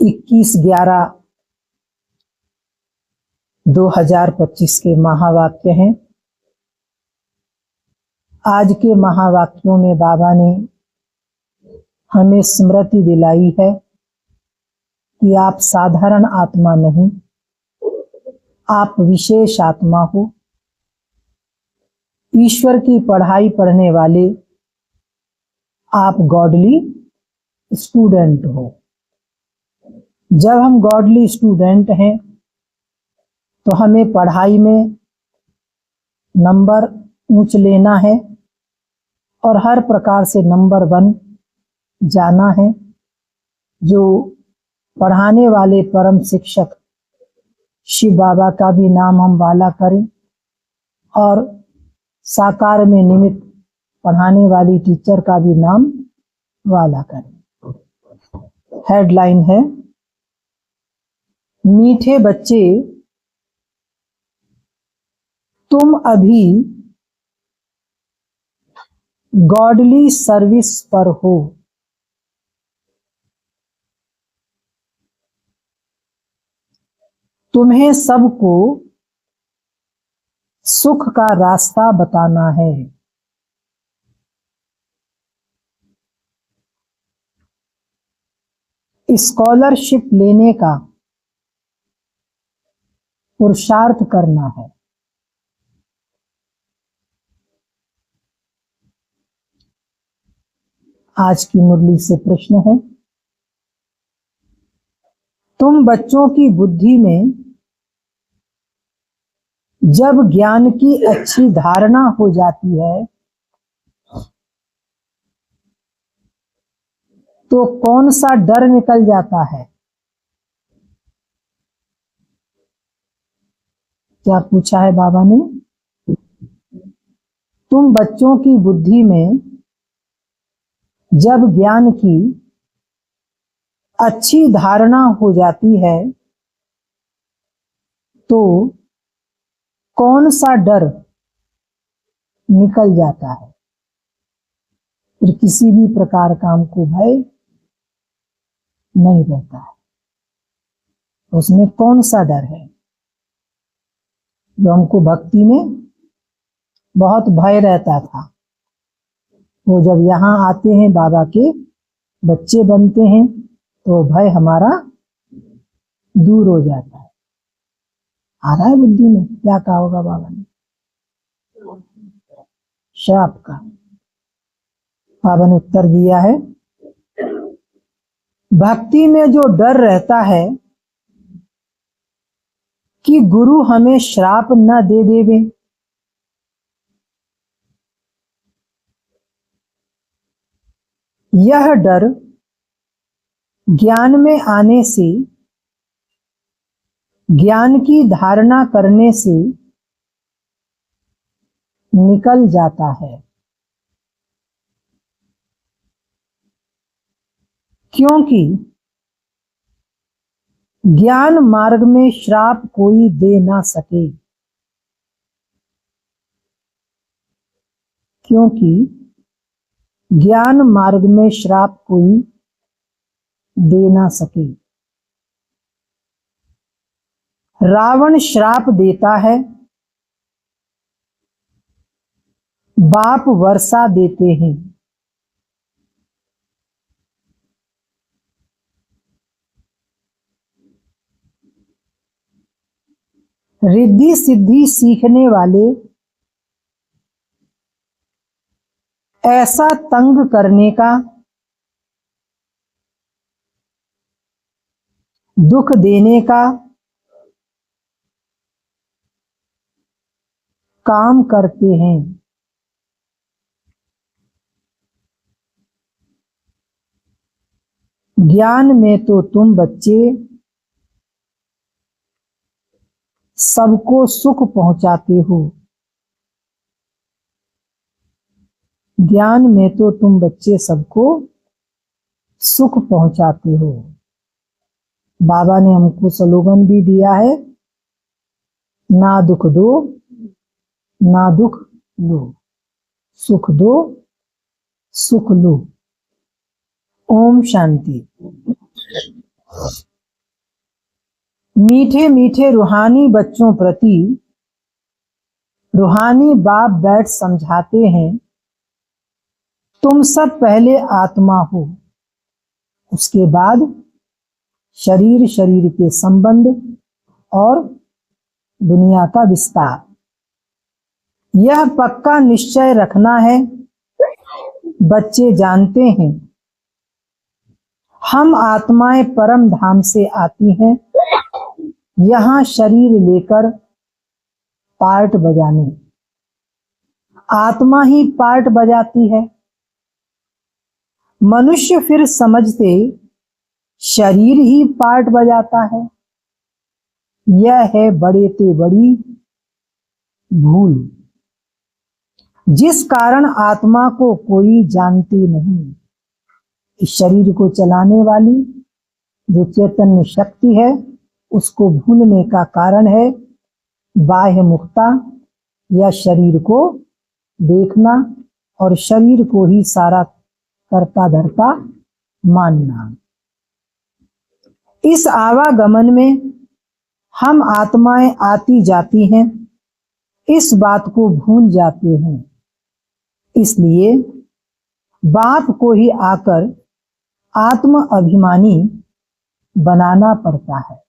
21/11/2025 के महावाक्य हैं। आज के महावाक्यों में बाबा ने हमें स्मृति दिलाई है कि आप साधारण आत्मा नहीं, आप विशेष आत्मा हो। ईश्वर की पढ़ाई पढ़ने वाले आप गॉडली स्टूडेंट हो। जब हम गॉडली स्टूडेंट हैं तो हमें पढ़ाई में नंबर ऊंच लेना है और हर प्रकार से नंबर 1 जाना है। जो पढ़ाने वाले परम शिक्षक शिव बाबा का भी नाम हम वाला करें और साकार में निमित्त पढ़ाने वाली टीचर का भी नाम वाला करें। हेडलाइन है, मीठे बच्चे तुम अभी गॉडली सर्विस पर हो। तुम्हें सबको सुख का रास्ता बताना है। स्कॉलरशिप लेने का पुरुषार्थ करना है। आज की मुरली से प्रश्न है, तुम बच्चों की बुद्धि में जब ज्ञान की अच्छी धारणा हो जाती है तो कौन सा डर निकल जाता है? क्या पूछा है बाबा ने? तुम बच्चों की बुद्धि में जब ज्ञान की अच्छी धारणा हो जाती है तो कौन सा डर निकल जाता है? फिर किसी भी प्रकार का हमको भय नहीं रहता है। उसमें कौन सा डर है? जो हमको भक्ति में बहुत भय रहता था, वो जब यहाँ आते हैं बाबा के बच्चे बनते हैं तो भय हमारा दूर हो जाता है। आ रहा है बुद्धि में? क्या कहा होगा बाबा ने? श्राप का। बाबा ने उत्तर दिया है, भक्ति में जो डर रहता है कि गुरु हमें श्राप न दे देवे, यह डर ज्ञान में आने से, ज्ञान की धारणा करने से निकल जाता है। क्योंकि ज्ञान मार्ग में श्राप कोई दे ना सके। क्योंकि ज्ञान मार्ग में श्राप कोई दे ना सके। रावण श्राप देता है, बाप वर्षा देते हैं। रिद्धि सिद्धि सीखने वाले ऐसा तंग करने का, दुख देने का काम करते हैं। ज्ञान में तो तुम बच्चे सबको सुख पहुंचाते हो। ज्ञान में तो तुम बच्चे सबको सुख पहुंचाते हो। बाबा ने हमको स्लोगन भी दिया है, ना दुख दो ना दुख लो, सुख दो सुख लो। ओम शांति। मीठे मीठे रूहानी बच्चों प्रति रूहानी बाप बैठ समझाते हैं, तुम सब पहले आत्मा हो, उसके बाद शरीर शरीर के संबंध और दुनिया का विस्तार। यह पक्का निश्चय रखना है। बच्चे जानते हैं हम आत्माएं परम धाम से आती हैं यहाँ शरीर लेकर पार्ट बजाने। आत्मा ही पार्ट बजाती है। मनुष्य फिर समझते शरीर ही पार्ट बजाता है। यह है बड़े ते बड़ी भूल, जिस कारण आत्मा को कोई जानती नहीं। इस शरीर को चलाने वाली जो चैतन्य शक्ति है, उसको भूलने का कारण है बाह्य मुक्ता या शरीर को देखना और शरीर को ही सारा करता धरता मानना। इस आवागमन में हम आत्माएं आती जाती हैं, इस बात को भूल जाते हैं। इसलिए बाप को ही आकर आत्म अभिमानी बनाना पड़ता है।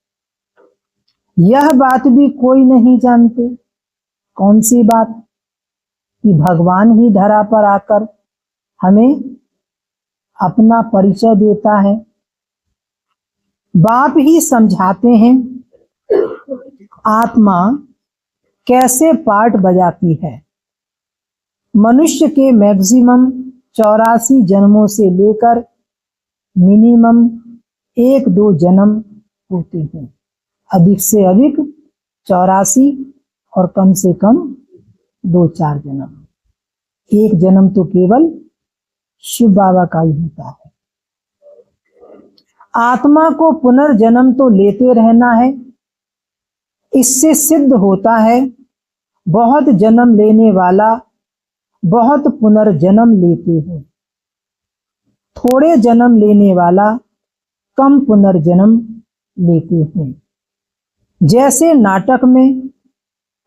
यह बात भी कोई नहीं जानते। कौन सी बात? कि भगवान ही धरा पर आकर हमें अपना परिचय देता है। बाप ही समझाते हैं आत्मा कैसे पार्ट बजाती है। मनुष्य के मैक्सिमम 84 जन्मों से लेकर मिनिमम 1-2 जन्म होते हैं। अधिक से अधिक 84 और कम से कम 2-4 जन्म। एक जन्म तो केवल शिव बाबा का ही होता है। आत्मा को पुनर्जन्म तो लेते रहना है। इससे सिद्ध होता है बहुत जन्म लेने वाला बहुत पुनर्जन्म लेते हैं, थोड़े जन्म लेने वाला कम पुनर्जन्म लेते हैं। जैसे नाटक में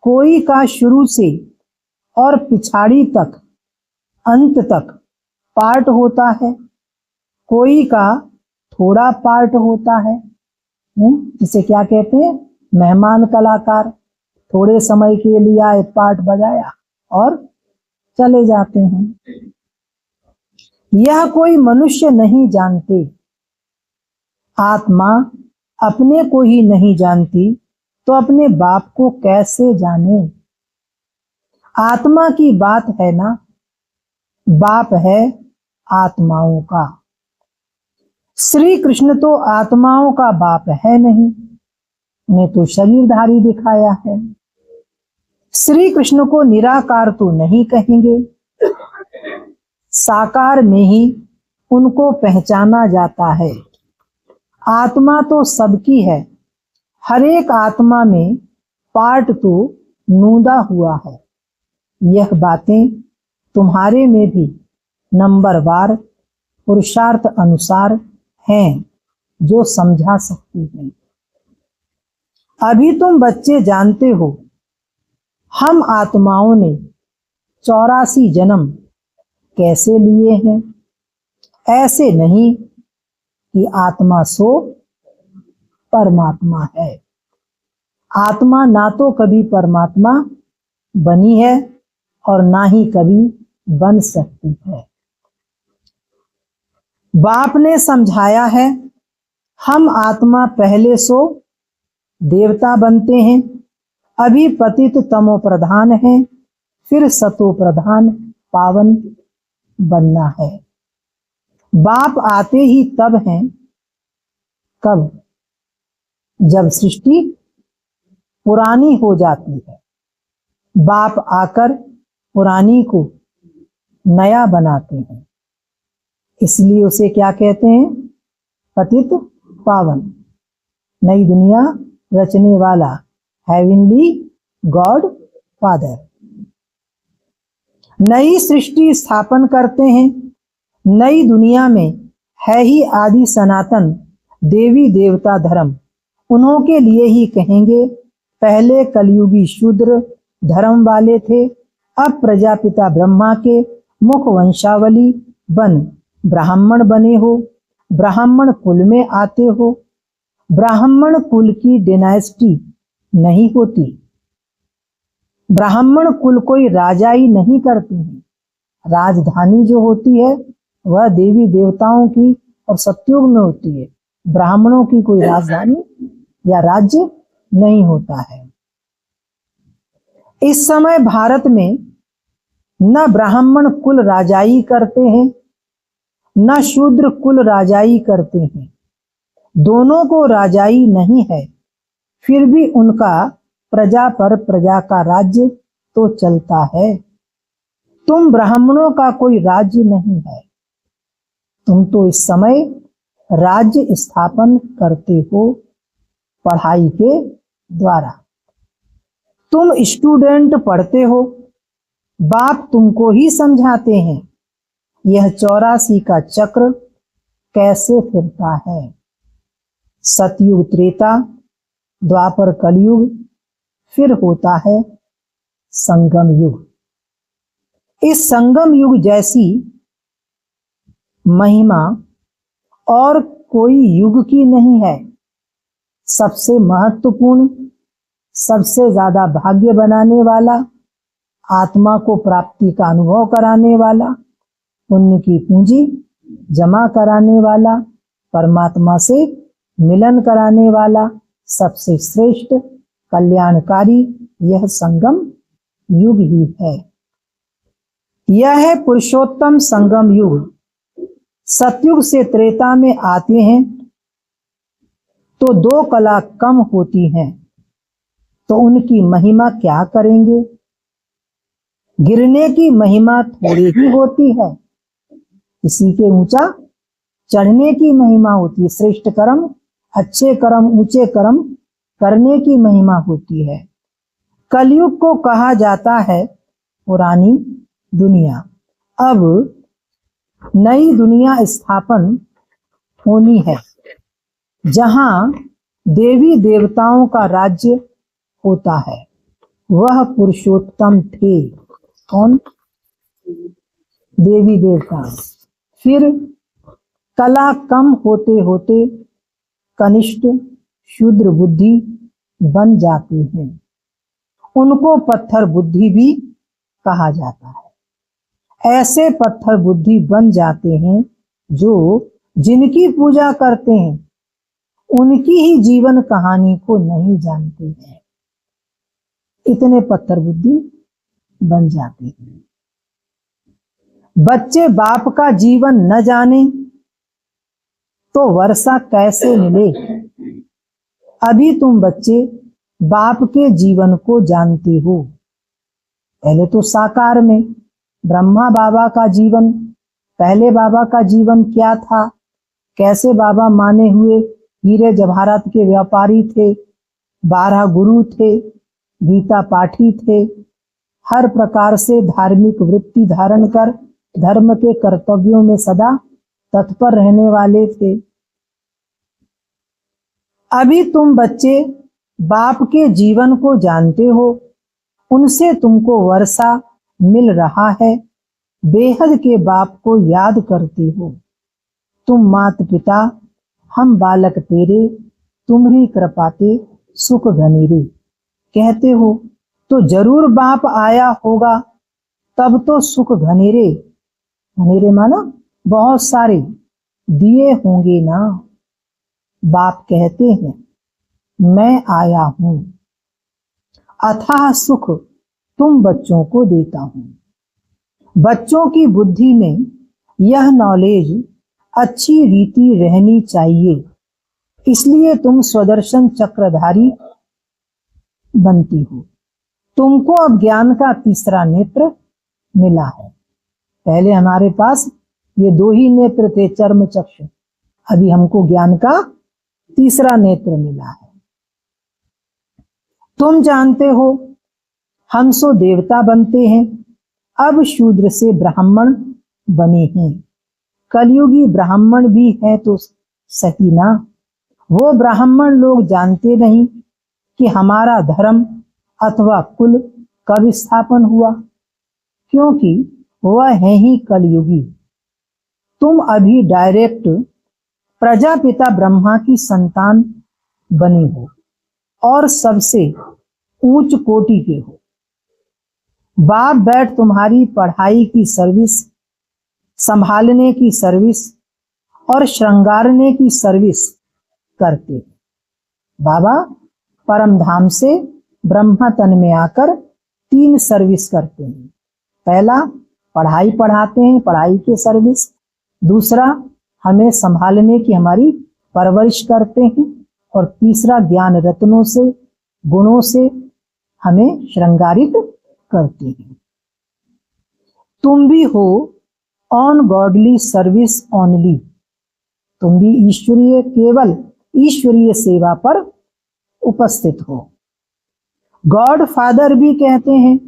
कोई का शुरू से और पिछाड़ी तक अंत तक पार्ट होता है, कोई का थोड़ा पार्ट होता है। जिसे क्या कहते हैं? मेहमान कलाकार। थोड़े समय के लिए आए, पार्ट बजाया और चले जाते हैं। यह कोई मनुष्य नहीं जानते। आत्मा अपने को ही नहीं जानती तो अपने बाप को कैसे जाने? आत्मा की बात है ना, बाप है आत्माओं का। श्री कृष्ण तो आत्माओं का बाप है नहीं, उन्हें तो शरीरधारी दिखाया है। श्री कृष्ण को निराकार तो नहीं कहेंगे, साकार में ही उनको पहचाना जाता है। आत्मा तो सबकी है, हर एक आत्मा में पार्ट तो नूदा हुआ है। यह बातें तुम्हारे में भी नंबरवार पुरुषार्थ अनुसार हैं जो समझा सकती हैं। अभी तुम बच्चे जानते हो हम आत्माओं ने 84 जन्म कैसे लिए हैं। ऐसे नहीं कि आत्मा सो परमात्मा है। आत्मा ना तो कभी परमात्मा बनी है और ना ही कभी बन सकती है। बाप ने समझाया है हम आत्मा पहले सो देवता बनते हैं, अभी पतित तमो प्रधान है, फिर सतो प्रधान पावन बनना है। बाप आते ही तब हैं, कब? जब सृष्टि पुरानी हो जाती है। बाप आकर पुरानी को नया बनाते हैं। इसलिए उसे क्या कहते हैं? पतित पावन। नई दुनिया रचने वाला हेवनली गॉड फादर। नई सृष्टि स्थापन करते हैं। नई दुनिया में है ही आदि सनातन देवी देवता धर्म उन्हों के लिए ही कहेंगे, पहले कलयुगी शूद्र धर्म वाले थे, अब प्रजापिता ब्रह्मा के मुख वंशावली बन ब्राह्मण बने हो, ब्राह्मण कुल में आते हो। ब्राह्मण कुल की डिनास्टी नहीं होती, ब्राह्मण कुल कोई राजाई नहीं करते हैं। राजधानी जो होती है वह देवी देवताओं की और सतयुग में होती है। ब्राह्मणों की कोई राजधानी या राज्य नहीं होता है। इस समय भारत में न ब्राह्मण कुल राजाई करते हैं, न शूद्र कुल राजाई करते हैं। दोनों को राजाई नहीं है, फिर भी उनका प्रजा पर प्रजा का राज्य तो चलता है। तुम ब्राह्मणों का कोई राज्य नहीं है, तुम तो इस समय राज्य स्थापन करते हो पढ़ाई के द्वारा। तुम स्टूडेंट पढ़ते हो, बाप तुमको ही समझाते हैं यह 84 का चक्र कैसे फिरता है। सतयुग त्रेता, द्वापर कलयुग, फिर होता है संगम युग। इस संगम युग जैसी महिमा और कोई युग की नहीं है। सबसे महत्वपूर्ण, सबसे ज्यादा भाग्य बनाने वाला, आत्मा को प्राप्ति का अनुभव कराने वाला, पुण्य की पूंजी जमा कराने वाला, परमात्मा से मिलन कराने वाला, सबसे श्रेष्ठ कल्याणकारी यह संगम युग ही है। यह है पुरुषोत्तम संगम युग। सतयुग से त्रेता में आते हैं तो 2 कला कम होती हैं, तो उनकी महिमा क्या करेंगे। गिरने की महिमा थोड़ी ही होती है, किसी के ऊंचा चढ़ने की महिमा होती है। श्रेष्ठ कर्म, अच्छे कर्म, ऊंचे कर्म करने की महिमा होती है। कलयुग को कहा जाता है पुरानी दुनिया। अब नई दुनिया स्थापन होनी है, जहां देवी देवताओं का राज्य होता है। वह पुरुषोत्तम थे। कौन? देवी देवता। फिर कला कम होते होते कनिष्ठ शूद्र बुद्धि बन जाती है। उनको पत्थर बुद्धि भी कहा जाता है। ऐसे पत्थर बुद्धि बन जाते हैं जो जिनकी पूजा करते हैं उनकी ही जीवन कहानी को नहीं जानते हैं। इतने पत्थर बुद्धि बन जाते हैं। बच्चे बाप का जीवन न जाने तो वर्षा कैसे मिले। अभी तुम बच्चे बाप के जीवन को जानते हो। पहले तो साकार में ब्रह्मा बाबा का जीवन, पहले बाबा का जीवन क्या था, कैसे बाबा माने हुए हीरे जवाहरात के व्यापारी थे, 12 गुरु थे, गीता पाठी थे, हर प्रकार से धार्मिक वृत्ति धारण कर धर्म के कर्तव्यों में सदा तत्पर रहने वाले थे। अभी तुम बच्चे बाप के जीवन को जानते हो, उनसे तुमको वर्षा मिल रहा है, बेहद के बाप को याद करते हो। तुम मात पिता हम बालक तेरे, तुम्हारी कृपाते सुख घनेरे कहते हो, तो जरूर बाप आया होगा, तब तो सुख घनेरे, घनेरे माना बहुत सारे दिए होंगे ना। बाप कहते हैं मैं आया हूं, अथाह सुख तुम बच्चों को देता हूं। बच्चों की बुद्धि में यह नॉलेज अच्छी रीति रहनी चाहिए, इसलिए तुम स्वदर्शन चक्रधारी बनती हो। तुमको अब ज्ञान का तीसरा नेत्र मिला है। पहले हमारे पास ये 2 ही नेत्र थे, चर्म चक्षु। अभी हमको ज्ञान का तीसरा नेत्र मिला है। तुम जानते हो हम सो देवता बनते हैं, अब शूद्र से ब्राह्मण बने हैं। कलयुगी ब्राह्मण भी है तो सही ना, वो ब्राह्मण लोग जानते नहीं कि हमारा धर्म अथवा कुल कब स्थापन हुआ, क्योंकि वह है ही कलयुगी। तुम अभी डायरेक्ट प्रजापिता ब्रह्मा की संतान बनी हो और सबसे उच्च कोटि के हो। बाप बैठ तुम्हारी पढ़ाई की सर्विस, संभालने की सर्विस और श्रृंगारने की सर्विस करते हैं। बाबा परम धाम से ब्रह्मा तन में आकर 3 सर्विस करते हैं। पहला पढ़ाई पढ़ाते हैं, पढ़ाई की सर्विस। दूसरा हमें संभालने की हमारी परवरिश करते हैं। और तीसरा ज्ञान रत्नों से, गुणों से हमें श्रृंगारित करते हैं। तुम भी हो ऑन गॉडली सर्विस ओनली। तुम भी ईश्वरीय, केवल ईश्वरीय सेवा पर उपस्थित हो। गॉड फादर भी कहते हैं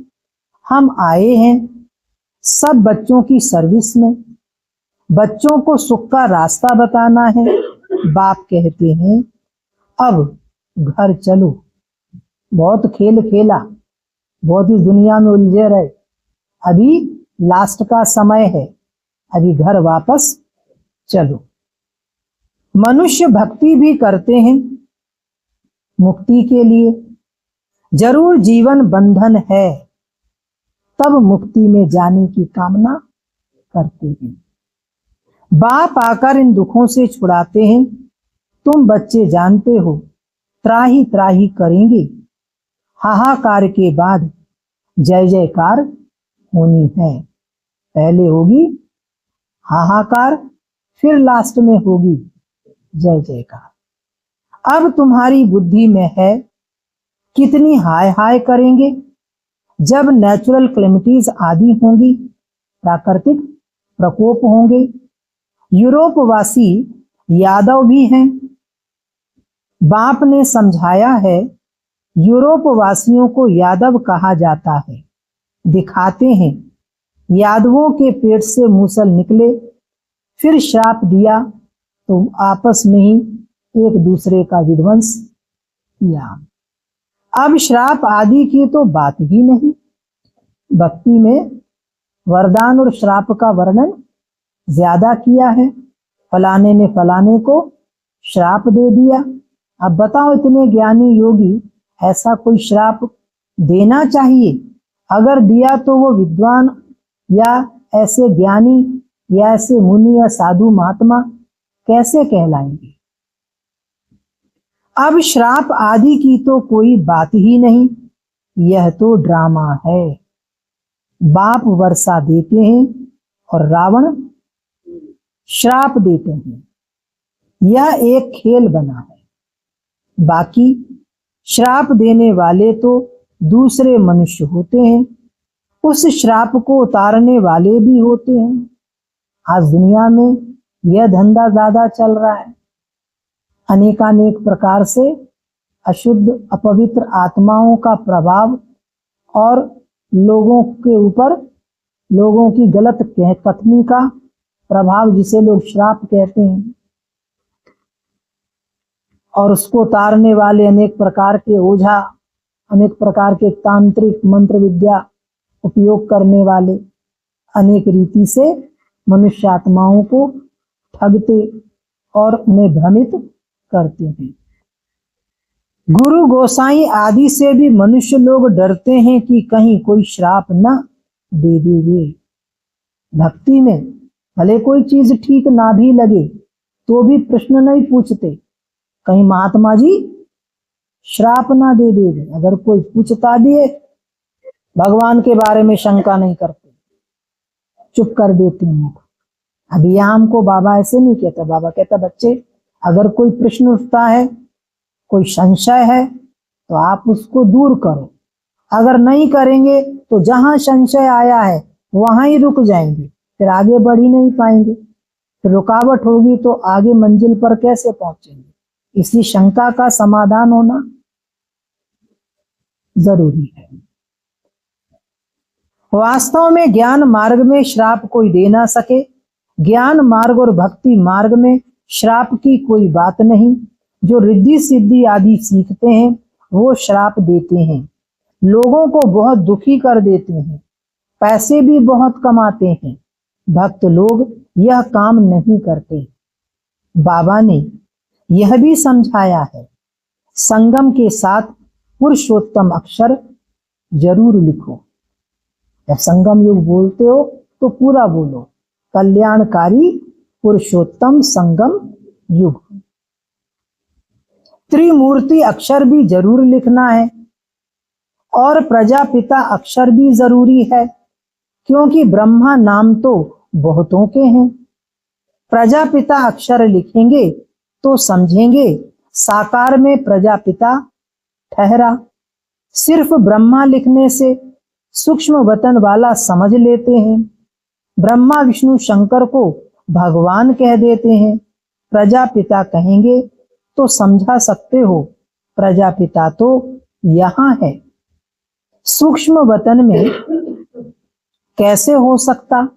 हम आए हैं सब बच्चों की सर्विस में, बच्चों को सुख का रास्ता बताना है। बाप कहते हैं अब घर चलो, बहुत खेल खेला, बहुत ही दुनिया में उलझे रहे, अभी लास्ट का समय है, अभी घर वापस चलो। मनुष्य भक्ति भी करते हैं मुक्ति के लिए। जरूर जीवन बंधन है, तब मुक्ति में जाने की कामना करते हैं। बाप आकर इन दुखों से छुड़ाते हैं। तुम बच्चे जानते हो त्राही त्राही करेंगे, हाहाकार के बाद जय जयकार होनी है। पहले होगी हाहाकार, फिर लास्ट में होगी जय जयकार। अब तुम्हारी बुद्धि में है कितनी हाय हाय करेंगे जब नेचुरल क्लेमिटीज आदि होंगी, प्राकृतिक प्रकोप होंगे। यूरोपवासी यादव भी हैं। बाप ने समझाया है यूरोपवासियों को यादव कहा जाता है। दिखाते हैं यादवों के पेट से मूसल निकले, फिर श्राप दिया तो आपस में ही एक दूसरे का विध्वंस किया। अब श्राप आदि की तो बात ही नहीं। भक्ति में वरदान और श्राप का वर्णन ज्यादा किया है। फलाने ने फलाने को श्राप दे दिया। अब बताओ इतने ज्ञानी योगी ऐसा कोई श्राप देना चाहिए? अगर दिया तो वो विद्वान या ऐसे ज्ञानी या ऐसे मुनि या साधु महात्मा कैसे कहलाएंगे? अब श्राप आदि की तो कोई बात ही नहीं, यह तो ड्रामा है। बाप वर्षा देते हैं और रावण श्राप देते हैं। यह एक खेल बना है। बाकी श्राप देने वाले तो दूसरे मनुष्य होते हैं, उस श्राप को उतारने वाले भी होते हैं। आज दुनिया में यह धंधा ज्यादा चल रहा है। अनेकानेक प्रकार से अशुद्ध अपवित्र आत्माओं का प्रभाव और लोगों के ऊपर लोगों की गलत कथनी का प्रभाव, जिसे लोग श्राप कहते हैं, और उसको उतारने वाले अनेक प्रकार के ओझा, अनेक प्रकार के तांत्रिक मंत्र विद्या उपयोग करने वाले अनेक रीति से मनुष्य आत्माओं को ठगते और उन्हें भ्रमित करते हैं। गुरु गोसाई आदि से भी मनुष्य लोग डरते हैं कि कहीं कोई श्राप न दे देंगे। भक्ति में भले कोई चीज ठीक ना भी लगे तो भी प्रश्न नहीं पूछते, कहीं महात्मा जी श्राप ना दे देंगे। अगर कोई पूछता भी है भगवान के बारे में शंका नहीं करते, चुप कर देते हैं। अभी यहाँ हमको बाबा ऐसे नहीं कहता। बाबा कहता बच्चे अगर कोई प्रश्न उठता है, कोई संशय है, तो आप उसको दूर करो। अगर नहीं करेंगे तो जहां संशय आया है वहां ही रुक जाएंगे, फिर आगे बढ़ ही नहीं पाएंगे। फिर रुकावट होगी तो आगे मंजिल पर कैसे पहुंचेंगे? इसलिए शंका का समाधान होना जरूरी है। वास्तव में ज्ञान मार्ग में श्राप कोई दे ना सके। ज्ञान मार्ग और भक्ति मार्ग में श्राप की कोई बात नहीं। जो रिद्धि सिद्धि आदि सीखते हैं वो श्राप देते हैं, लोगों को बहुत दुखी कर देते हैं, पैसे भी बहुत कमाते हैं। भक्त लोग यह काम नहीं करते। बाबा ने यह भी समझाया है, संगम के साथ पुरुषोत्तम अक्षर जरूर लिखो। जब संगम युग बोलते हो तो पूरा बोलो, कल्याणकारी पुरुषोत्तम संगम युग। त्रिमूर्ति अक्षर भी जरूर लिखना है और प्रजापिता अक्षर भी जरूरी है, क्योंकि ब्रह्मा नाम तो बहुतों के हैं। प्रजापिता अक्षर लिखेंगे तो समझेंगे साकार में प्रजापिता ठहरा। सिर्फ ब्रह्मा लिखने से सूक्ष्म वतन वाला समझ लेते हैं। ब्रह्मा विष्णु शंकर को भगवान कह देते हैं। प्रजापिता कहेंगे तो समझा सकते हो, प्रजापिता तो यहाँ है। सूक्ष्म वतन में कैसे हो सकता?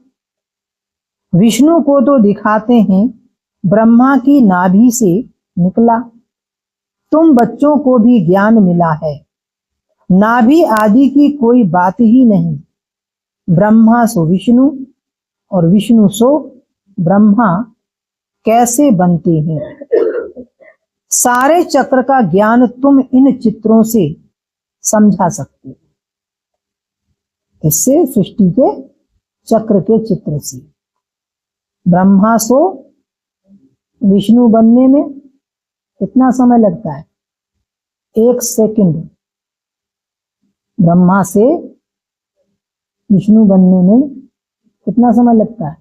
विष्णु को तो दिखाते हैं ब्रह्मा की नाभि से निकला। तुम बच्चों को भी ज्ञान मिला है, नाभि आदि की कोई बात ही नहीं। ब्रह्मा सो विष्णु और विष्णु सो ब्रह्मा कैसे बनते हैं? सारे चक्र का ज्ञान तुम इन चित्रों से समझा सकते हो। इससे सृष्टि के चक्र के चित्र से। ब्रह्मा सो विष्णु बनने में कितना समय लगता है? 1 सेकंड। ब्रह्मा से विष्णु बनने में कितना समय लगता है?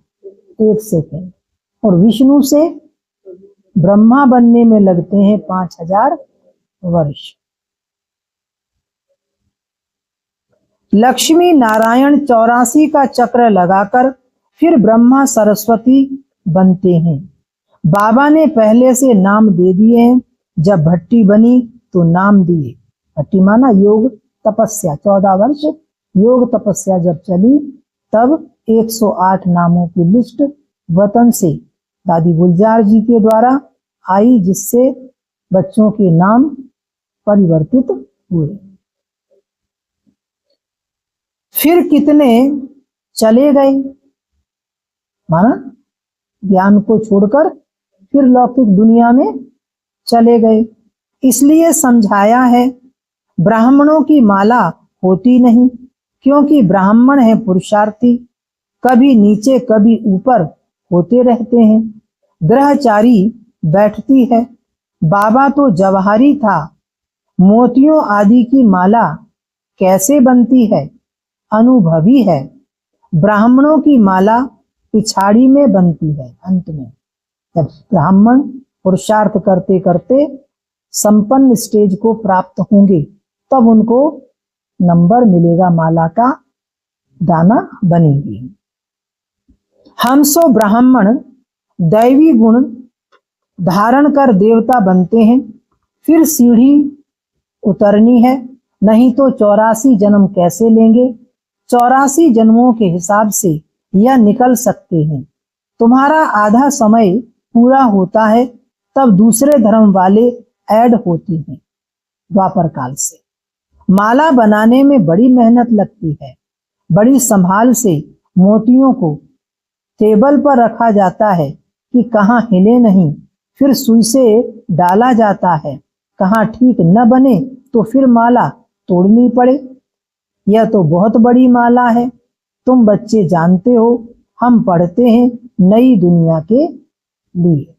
1 सेकंड। और विष्णु से ब्रह्मा बनने में लगते हैं 5000 वर्ष। लक्ष्मी नारायण 84 का चक्र लगाकर फिर ब्रह्मा सरस्वती बनते हैं। बाबा ने पहले से नाम दे दिए हैं। जब भट्टी बनी तो नाम दिए। भट्टी माना योग तपस्या। 14 वर्ष योग तपस्या जब चली तब 108 नामों की लिस्ट वतन से दादी गुलजार जी के द्वारा आई, जिससे बच्चों के नाम परिवर्तित हुए। फिर कितने चले गए, माना ज्ञान को छोड़कर फिर लौकिक दुनिया में चले गए। इसलिए समझाया है ब्राह्मणों की माला होती नहीं, क्योंकि ब्राह्मण है पुरुषार्थी, कभी नीचे कभी ऊपर होते रहते हैं। ग्रहचारी बैठती है। बाबा तो जवाहरी था, मोतियों आदि की माला कैसे बनती है? अनुभवी है। ब्राह्मणों की माला पिछाड़ी में बनती है, अंत में। जब ब्राह्मण पुरुषार्थ करते करते संपन्न स्टेज को प्राप्त होंगे तब उनको नंबर मिलेगा, माला का दाना बनेगी। हम सो ब्राह्मण दैवी गुण धारण कर देवता बनते हैं। फिर सीढ़ी उतरनी है, नहीं तो 84 जन्म कैसे लेंगे? 84 जन्मों के हिसाब से यह निकल सकते हैं। तुम्हारा आधा समय पूरा होता है तब दूसरे धर्म वाले ऐड होते हैं। द्वापर काल से माला बनाने में बड़ी मेहनत लगती है। बड़ी संभाल से मोतियों को टेबल पर रखा जाता है कि कहाँ हिले नहीं, फिर सुई से डाला जाता है। कहाँ ठीक न बने तो फिर माला तोड़नी पड़े। यह तो बहुत बड़ी माला है। तुम बच्चे जानते हो, हम पढ़ते हैं नई दुनिया के लिए।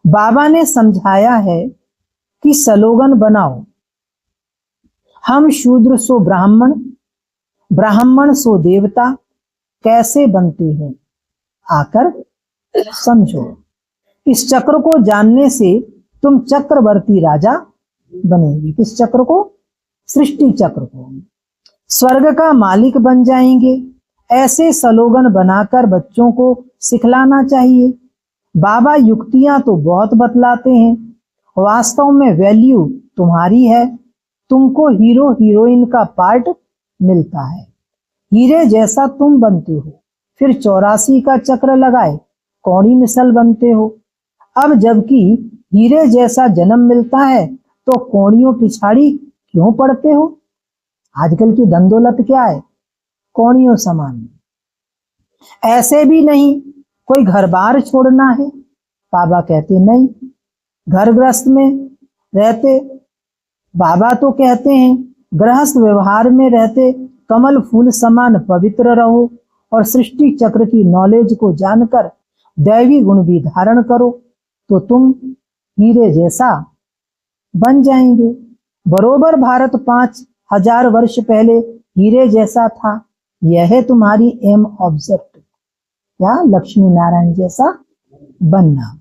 बाबा ने समझाया है कि स्लोगन बनाओ, हम शूद्र सो ब्राह्मण, ब्राह्मण सो देवता कैसे बनते हैं, आकर समझो। इस चक्र को जानने से तुम चक्रवर्ती राजा बनेंगे। किस चक्र को? सृष्टि चक्र को। स्वर्ग का मालिक बन जाएंगे। ऐसे स्लोगन बनाकर बच्चों को सिखलाना चाहिए। बाबा युक्तियां तो बहुत बतलाते हैं, वास्तव में वैल्यू तुम्हारी है। तुमको हीरो हीरोइन का पार्ट मिलता है। हीरे जैसा तुम बनते हो। फिर 84 का चक्र लगाए कौड़ी मिसल बनते हो। अब जबकि हीरे जैसा जन्म मिलता है तो कौड़ियों पिछाड़ी क्यों पड़ते हो? आजकल की धनदौलत क्या है? कौड़ियों समान। ऐसे भी नहीं कोई घर बार छोड़ना है। बाबा कहते नहीं, घर गृहस्थ में रहते। बाबा तो कहते हैं गृहस्थ व्यवहार में रहते कमल फूल समान पवित्र रहो और सृष्टि चक्र की नॉलेज को जानकर दैवी गुण भी धारण करो तो तुम हीरे जैसा बन जाएंगे। बरोबर भारत 5000 वर्ष पहले हीरे जैसा था। यह है तुम्हारी एम ऑब्जेक्ट, क्या? लक्ष्मी नारायण जैसा बनना।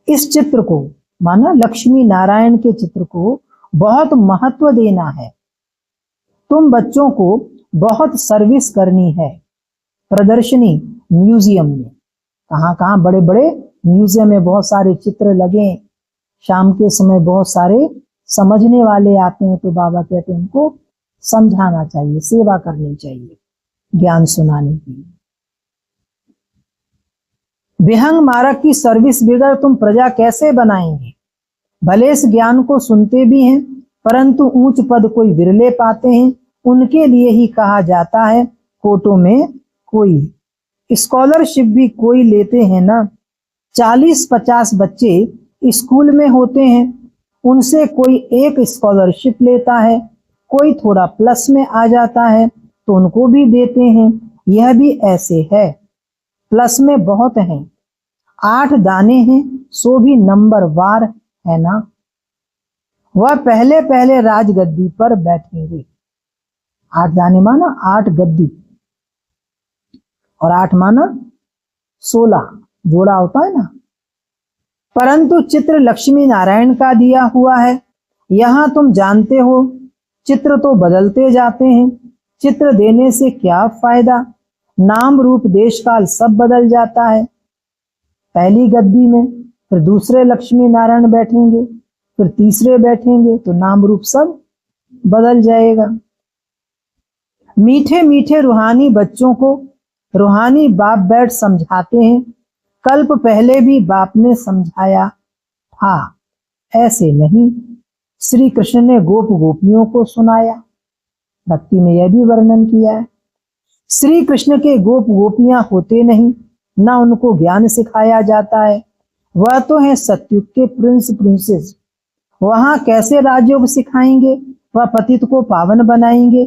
इस चित्र को माना लक्ष्मी नारायण के चित्र को बहुत महत्व देना है। तुम बच्चों को बहुत सर्विस करनी है। प्रदर्शनी म्यूजियम में, कहाँ कहाँ बड़े बड़े म्यूजियम में बहुत सारे चित्र लगे। शाम के समय बहुत सारे समझने वाले आते हैं तो बाबा कहते हैं उनको समझाना चाहिए, सेवा करनी चाहिए, ज्ञान सुनाने की। विहंग मार्ग की सर्विस बगैर तुम प्रजा कैसे बनाएंगे? भले इस ज्ञान को सुनते भी हैं परंतु ऊंच पद कोई विरले पाते हैं। उनके लिए ही कहा जाता है कोटों में कोई। स्कॉलरशिप भी कोई लेते हैं ना। 40-50 बच्चे स्कूल में होते हैं, उनसे कोई एक स्कॉलरशिप लेता है, कोई थोड़ा प्लस में आ जाता है तो उनको भी देते हैं। यह भी ऐसे है, प्लस में बहुत हैं। 8 दाने हैं सो भी नंबर वार है ना। वह पहले पहले राजगद्दी पर बैठेंगे। 8 दाने माना 8 गद्दी और 8 माना 16 जोड़ा होता है ना। परंतु चित्र लक्ष्मी नारायण का दिया हुआ है। यहां तुम जानते हो चित्र तो बदलते जाते हैं। चित्र देने से क्या फायदा? नाम रूप देश काल सब बदल जाता है। पहली गद्दी में फिर दूसरे लक्ष्मी नारायण बैठेंगे, फिर तीसरे बैठेंगे तो नाम रूप सब बदल जाएगा। मीठे मीठे रूहानी बच्चों को रूहानी बाप बैठ समझाते हैं। कल्प पहले भी बाप ने समझाया था, ऐसे नहीं। श्री कृष्ण ने गोप गोपियों को सुनाया। भक्ति में यह भी वर्णन किया है। श्री कृष्ण के गोप गोपियां होते नहीं, ना उनको ज्ञान सिखाया जाता है। वह तो है सतयुग के प्रिंस प्रिंसेस। वहां कैसे राजयोग सिखाएंगे? वह पतित को पावन बनाएंगे।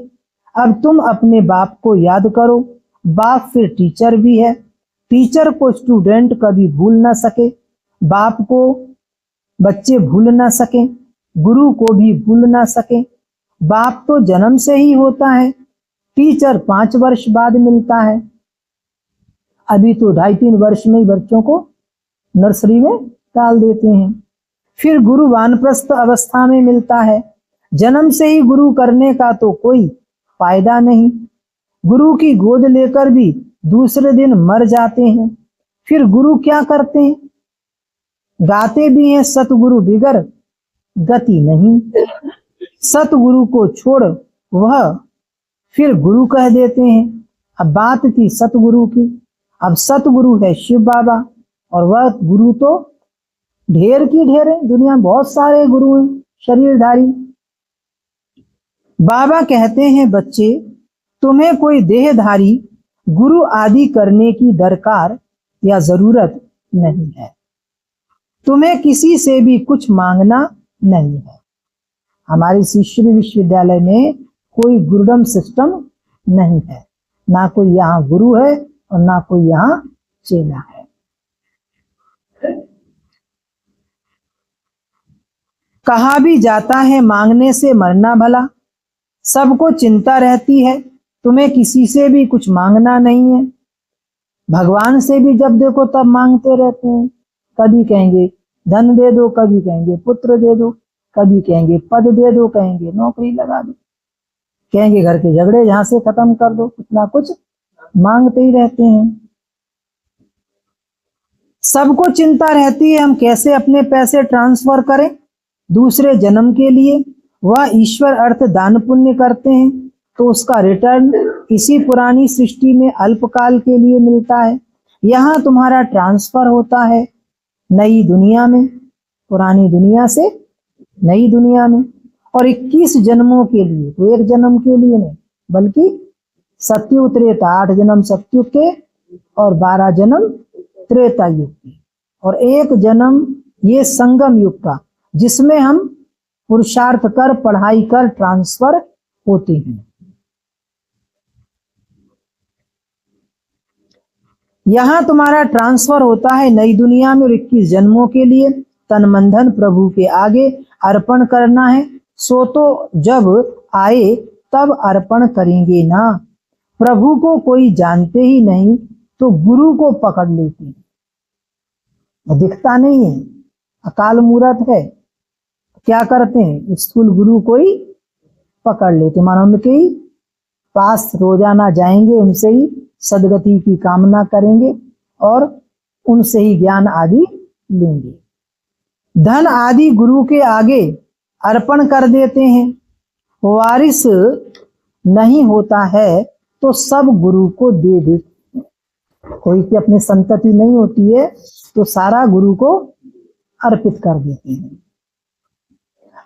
अब तुम अपने बाप को याद करो। बाप फिर टीचर भी है। टीचर को स्टूडेंट कभी भूल ना सके, बाप को बच्चे भूल ना सके, गुरु को भी भूल ना सके। बाप तो जन्म से ही होता है, टीचर 5 वर्ष बाद मिलता है। अभी तो 2.5-3 वर्ष में ही बच्चों को नर्सरी में डाल देते हैं। फिर गुरु वानप्रस्थ अवस्था में मिलता है। जन्म से ही गुरु करने का तो कोई फायदा नहीं। गुरु की गोद लेकर भी दूसरे दिन मर जाते हैं। फिर गुरु क्या करते हैं? गाते भी हैं सतगुरु बिगर गति नहीं। सतगुरु को छोड़ वह फिर गुरु कह देते हैं। अब बात थी सतगुरु की, अब सतगुरु है शिव बाबा और वह गुरु तो ढेर की ढेर है। दुनिया में बहुत सारे गुरु हैं शरीरधारी। बाबा कहते हैं बच्चे, तुम्हें कोई देहधारी गुरु आदि करने की दरकार या जरूरत नहीं है। तुम्हें किसी से भी कुछ मांगना नहीं है। हमारे शिष्य विश्वविद्यालय में कोई गुरुडम सिस्टम नहीं है, ना कोई यहाँ गुरु है और ना कोई यहाँ चेला है। कहा भी जाता है मांगने से मरना भला। सबको चिंता रहती है, तुम्हें किसी से भी कुछ मांगना नहीं है। भगवान से भी जब देखो तब मांगते रहते हैं। कभी कहेंगे धन दे दो, कभी कहेंगे पुत्र दे दो, कभी कहेंगे पद दे दो, कहेंगे नौकरी लगा दो, कहेंगे घर के झगड़े जहां से खत्म कर दो। कुछ ना कुछ मांगते ही रहते हैं। सबको चिंता रहती है हम कैसे अपने पैसे ट्रांसफर करें दूसरे जन्म के लिए। वह ईश्वर अर्थ दान पुण्य करते हैं तो उसका रिटर्न इसी पुरानी सृष्टि में अल्पकाल के लिए मिलता है। यहाँ तुम्हारा ट्रांसफर होता है, नई दुनिया में, पुरानी दुनिया से नई दुनिया में। और 21 जन्मों के लिए, तो एक जन्म के लिए नहीं, बल्कि सतयुग त्रेता, 8 जन्म सतयुग के और 12 जन्म त्रेता युग के, और एक जन्म ये संगम युग का, जिसमें हम पुरुषार्थ कर, पढ़ाई कर ट्रांसफर होते हैं। यहां तुम्हारा ट्रांसफर होता है नई दुनिया में, और 21 जन्मों के लिए तन मन धन प्रभु के आगे अर्पण करना है। सो तो जब आए तब अर्पण करेंगे ना। प्रभु को कोई जानते ही नहीं तो गुरु को पकड़ लेते हैं। दिखता नहीं है, अकाल मूरत है, क्या करते हैं, स्थूल गुरु को ही पकड़ लेते, मानो उनके ही पास रोजाना जाएंगे, उनसे ही सदगति की कामना करेंगे और उनसे ही ज्ञान आदि लेंगे। धन आदि गुरु के आगे अर्पण कर देते हैं। वारिस नहीं होता है तो सब गुरु को दे देते हैं। कोई की अपनी संतति नहीं होती है तो सारा गुरु को अर्पित कर देते हैं।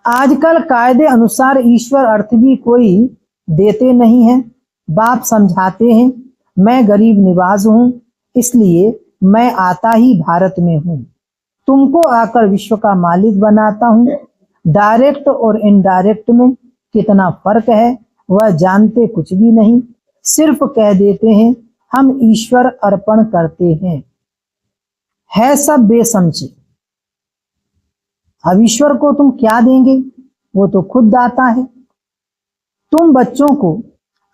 आजकल कायदे अनुसार ईश्वर अर्थ भी कोई देते नहीं है। बाप समझाते हैं, मैं गरीब निवाज हूं, इसलिए मैं आता ही भारत में हूं। तुमको आकर विश्व का मालिक बनाता हूं। डायरेक्ट और इनडायरेक्ट में कितना फर्क है वह जानते कुछ भी नहीं, सिर्फ कह देते हैं हम ईश्वर अर्पण करते हैं। है सब बेसमझे। अब ईश्वर को तुम क्या देंगे, वो तो खुद दाता है। तुम बच्चों को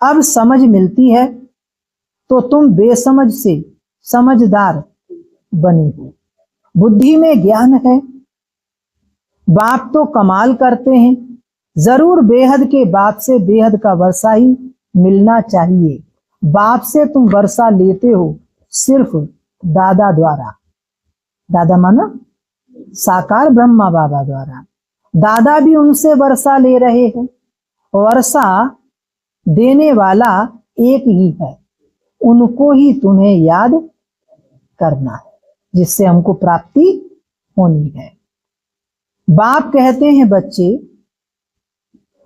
अब समझ मिलती है तो तुम बेसमझ से समझदार बने हो। बुद्धि में ज्ञान है। बाप तो कमाल करते हैं। जरूर बेहद के बाप से बेहद का वर्षा ही मिलना चाहिए। बाप से तुम वर्षा लेते हो सिर्फ दादा द्वारा। दादा माना साकार ब्रह्मा बाबा द्वारा। दादा भी उनसे वर्षा ले रहे हैं। वर्षा देने वाला एक ही है, उनको ही तुम्हें याद करना है, जिससे हमको प्राप्ति होनी है। बाप कहते हैं बच्चे,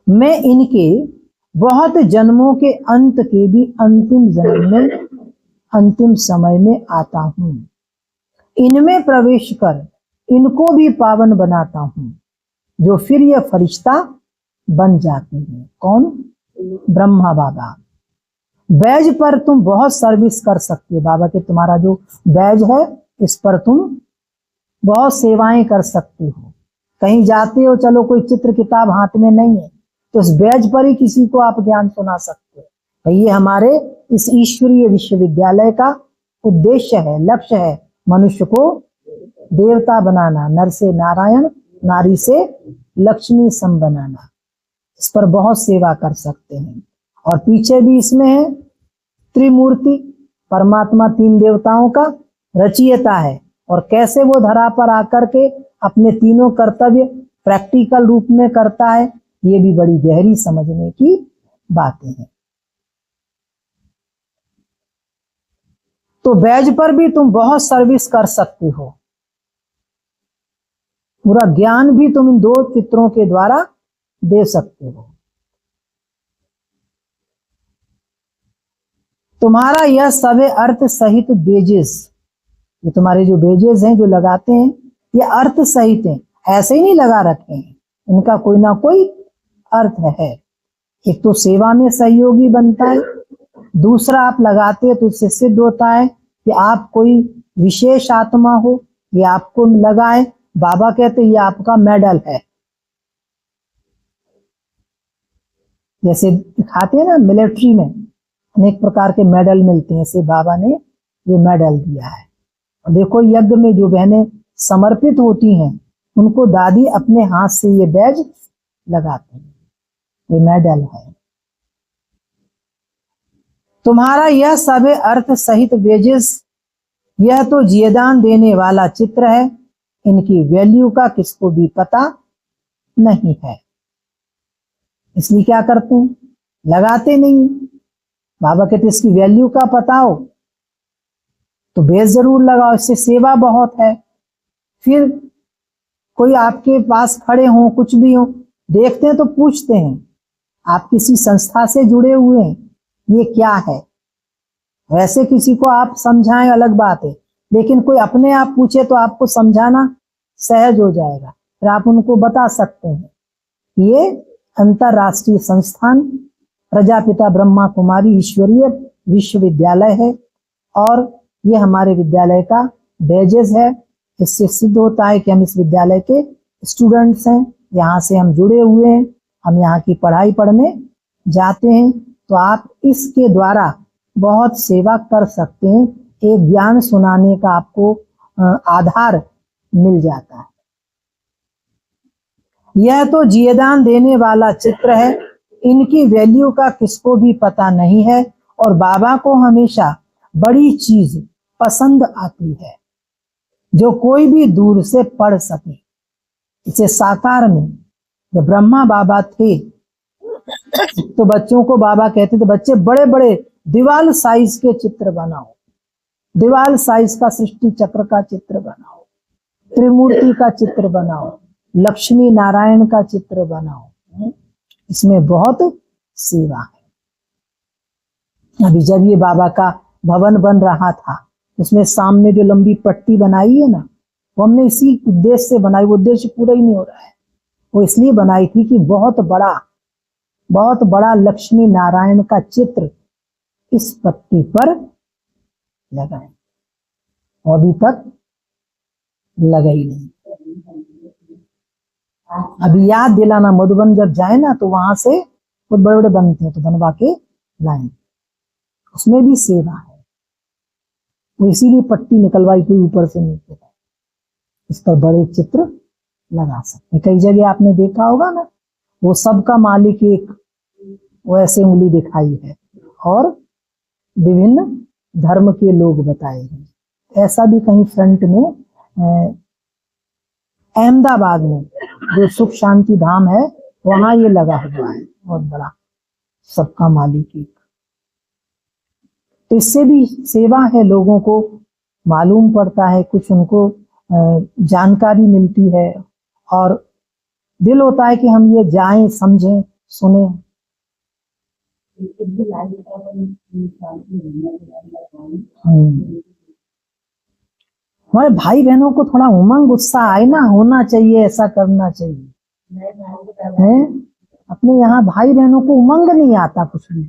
मैं इनके बहुत जन्मों के अंत के भी अंतिम जन्म में, अंतिम समय में आता हूं। इनमें प्रवेश कर इनको भी पावन बनाता हूं, जो फिर ये फरिश्ता बन जाते हैं। कौन? ब्रह्मा बाबा। बैज पर तुम बहुत सर्विस कर सकते हो। बाबा के तुम्हारा जो बैज है इस पर तुम बहुत सेवाएं कर सकते हो। कहीं जाते हो, चलो कोई चित्र किताब हाथ में नहीं है तो इस बैज पर ही किसी को आप ज्ञान सुना सकते हो। ये हमारे इस ईश्वरीय विश्वविद्यालय का उद्देश्य है, लक्ष्य है, मनुष्य को देवता बनाना, नर से नारायण, नारी से लक्ष्मी सम बनाना। इस पर बहुत सेवा कर सकते हैं। और पीछे भी इसमें है त्रिमूर्ति, परमात्मा तीन देवताओं का रचयिता है, और कैसे वो धरा पर आकर के अपने तीनों कर्तव्य प्रैक्टिकल रूप में करता है, ये भी बड़ी गहरी समझने की बातें हैं। तो बैज पर भी तुम बहुत सर्विस कर सकते हो। पूरा ज्ञान भी तुम इन 2 चित्रों के द्वारा दे सकते हो। तुम्हारा यह सभी अर्थ सहित बेजेस, ये तुम्हारे जो बेजेस हैं जो लगाते हैं, ये अर्थ सहित हैं, ऐसे ही नहीं लगा रखे हैं, इनका कोई ना कोई अर्थ है। एक तो सेवा में सहयोगी बनता है, दूसरा आप लगाते हैं तो उससे सिद्ध होता है कि आप कोई विशेष आत्मा हो, ये आपको लगाए। बाबा कहते ये आपका मेडल है। जैसे दिखाते हैं ना मिलिट्री में अनेक प्रकार के मेडल मिलते हैं, ऐसे बाबा ने ये मेडल दिया है। और देखो यज्ञ में जो बहनें समर्पित होती हैं उनको दादी अपने हाथ से ये बैज लगाते हैं, ये मेडल है। तुम्हारा यह सब अर्थ सहित बेजेस, यह तो जियदान देने वाला चित्र है, इनकी वैल्यू का किसको भी पता नहीं है, इसलिए क्या करते हैं, लगाते नहीं। बाबा कहते इसकी वैल्यू का पता हो तो बेस जरूर लगाओ, इससे सेवा बहुत है। फिर कोई आपके पास खड़े हों, कुछ भी हो, देखते हैं तो पूछते हैं आप किसी संस्था से जुड़े हुए हैं, ये क्या है। वैसे किसी को आप समझाएं अलग बात है, लेकिन कोई अपने आप पूछे तो आपको समझाना सहज हो जाएगा, फिर आप उनको बता सकते हैं। ये अंतरराष्ट्रीय संस्थान प्रजापिता ब्रह्मा कुमारी ईश्वरीय विश्वविद्यालय है और ये हमारे विद्यालय का बैजेस है। इससे सिद्ध होता है कि हम इस विद्यालय के स्टूडेंट्स हैं, यहाँ से हम जुड़े हुए हैं, हम यहाँ की पढ़ाई पढ़ने जाते हैं। तो आप इसके द्वारा बहुत सेवा कर सकते हैं, एक ज्ञान सुनाने का आपको आधार मिल जाता है। यह तो जीवदान देने वाला चित्र है, इनकी वैल्यू का किसको भी पता नहीं है और बाबा को हमेशा बड़ी चीज पसंद आती है जो कोई भी दूर से पढ़ सके। इसे साकार में जब ब्रह्मा बाबा थे तो बच्चों को बाबा कहते थे बच्चे बड़े बड़े दीवाल साइज के चित्र बनाओ, दीवाल साइज का सृष्टि चक्र का चित्र बनाओ, त्रिमूर्ति का चित्र बनाओ, लक्ष्मी नारायण का चित्र बनाओ। इसमें बहुत सेवा है। अभी जब ये बाबा का भवन बन रहा था, इसमें सामने जो लंबी पट्टी बनाई है ना, वो हमने इसी उद्देश्य से बनाई। वो उद्देश्य पूरा ही नहीं हो रहा है, वो इसलिए बनाई थी कि बहुत बड़ा लक्ष्मी नारायण का चित्र इस पट्टी पर लगाए, और अभी तक लगा ही नहीं। अभी याद दिलाना, मधुबन जब जाए ना तो वहां से बहुत बड़े बड़े बनते हैं, तो बनवा के लाएं। उसमें भी सेवा है, तो इसीलिए पट्टी निकलवाई हुई ऊपर से नीचे तक, इस पर बड़े चित्र लगा सकते। कई जगह आपने देखा होगा ना, वो सबका मालिक एक वैसे उंगली दिखाई है और विभिन्न धर्म के लोग बताए हैं। ऐसा भी कहीं फ्रंट में अहमदाबाद में जो सुख शांति धाम है, वहां ये लगा हुआ है बहुत बड़ा, सबका मालिक एक। तो इससे भी सेवा है, लोगों को मालूम पड़ता है, कुछ उनको जानकारी मिलती है और दिल होता है कि हम ये जाएं, समझें, सुने। हमारे भाई बहनों को थोड़ा उमंग उत्साह आए ना, होना चाहिए, ऐसा करना चाहिए है। अपने यहाँ भाई बहनों को उमंग नहीं आता कुछ भी।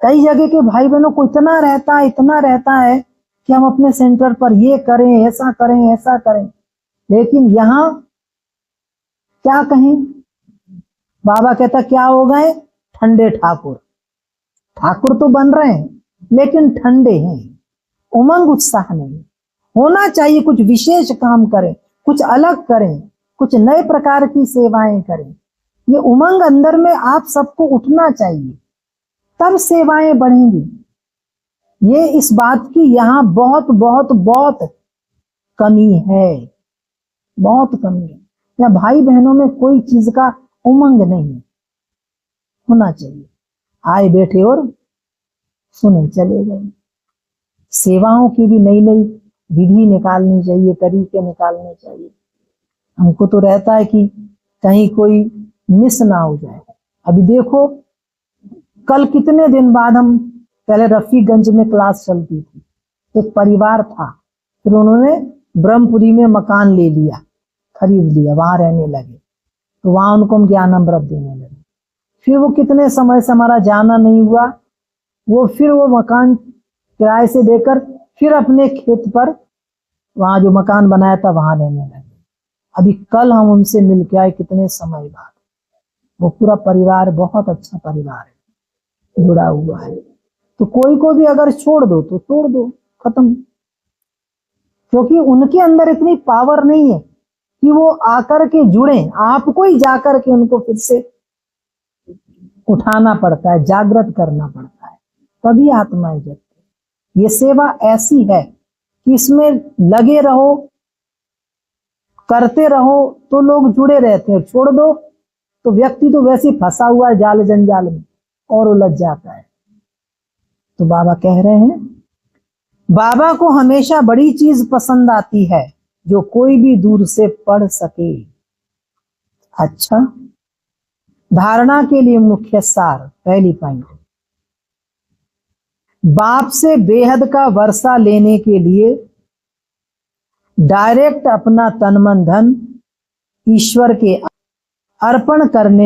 कई जगह के भाई बहनों को इतना रहता है कि हम अपने सेंटर पर ये करें, ऐसा करें, ऐसा करें, लेकिन यहाँ क्या कहें। बाबा कहता क्या हो गए, ठंडे ठाकुर। ठाकुर तो बन रहे हैं लेकिन ठंडे हैं, उमंग उत्साह नहीं। होना चाहिए, कुछ विशेष काम करें, कुछ अलग करें, कुछ नए प्रकार की सेवाएं करें। ये उमंग अंदर में आप सबको उठना चाहिए, तब सेवाएं बढ़ेंगी। ये इस बात की यहाँ बहुत बहुत बहुत कमी है, बहुत कमी है। या भाई बहनों में कोई चीज का उमंग नहीं है, होना चाहिए। आए बैठे और सुने चले गए। सेवाओं की भी नई नई विधि निकालनी चाहिए, तरीके निकालने चाहिए। हमको तो रहता है कि कहीं कोई मिस ना हो जाए। अभी देखो, कल कितने दिन बाद हम, पहले रफीगंज में क्लास चलती थी, एक परिवार था, फिर उन्होंने ब्रह्मपुरी में मकान ले लिया, खरीद लिया, वहां रहने लगे। तो वहां उनको हम ज्ञानामृत देने लगे। फिर वो कितने समय से हमारा जाना नहीं हुआ, वो फिर वो मकान किराए से देकर फिर अपने खेत पर, वहां जो मकान बनाया था, वहां रहने लगे। अभी कल हम उनसे मिल के आए, कितने समय बाद। वो पूरा परिवार बहुत अच्छा परिवार है, जुड़ा हुआ है। तो कोई को भी अगर छोड़ दो तो छोड़ दो, खत्म। क्योंकि उनके अंदर इतनी पावर नहीं है कि वो आकर के जुड़े, आपको ही जाकर के उनको फिर से उठाना पड़ता है, जागृत करना पड़ता है, तभी आत्माएं जगती। ये सेवा ऐसी है कि इसमें लगे रहो, करते रहो तो लोग जुड़े रहते हैं। छोड़ दो तो व्यक्ति तो वैसे ही फंसा हुआ है जाल जंजाल में और उलझ जाता है। तो बाबा कह रहे हैं, बाबा को हमेशा बड़ी चीज पसंद आती है जो कोई भी दूर से पढ़ सके। अच्छा, धारणा के लिए मुख्य सार, पहली पॉइंट, बाप से बेहद का वर्षा लेने के लिए डायरेक्ट अपना तन मन धन ईश्वर के अर्पण करने